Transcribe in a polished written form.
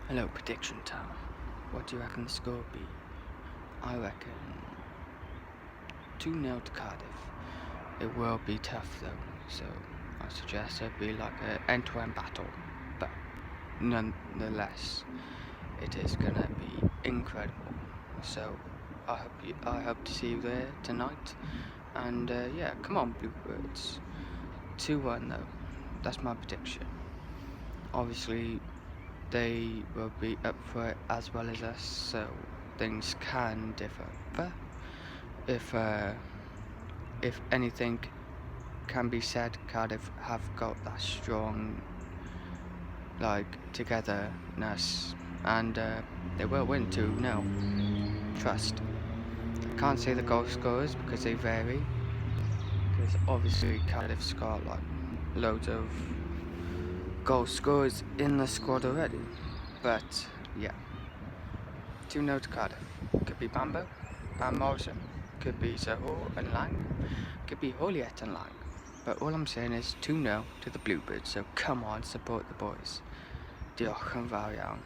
Hello, prediction time. What do you reckon the score will be? I reckon 2-0 to Cardiff. It will be tough though, so I suggest it be like an end-to-end battle. But nonetheless, it is gonna be incredible. So I hope to see you there tonight. And yeah, come on, Bluebirds. 2-1 though. That's my prediction. Obviously, they will be up for it as well as us, so things can differ. But if anything can be said, Cardiff have got that strong togetherness, and they will win 2-0. Trust. I can't say the goal scorers because they vary. Because obviously Cardiff's got loads of goal scorers in the squad already. But yeah, 2-0 to Cardiff. Could be Bambo and Morrison. Could be Zahor and Lang. Could be Joliet and Lang. But all I'm saying is 2-0 to the Bluebirds. So come on, support the boys. Diolch yn fawr iawn.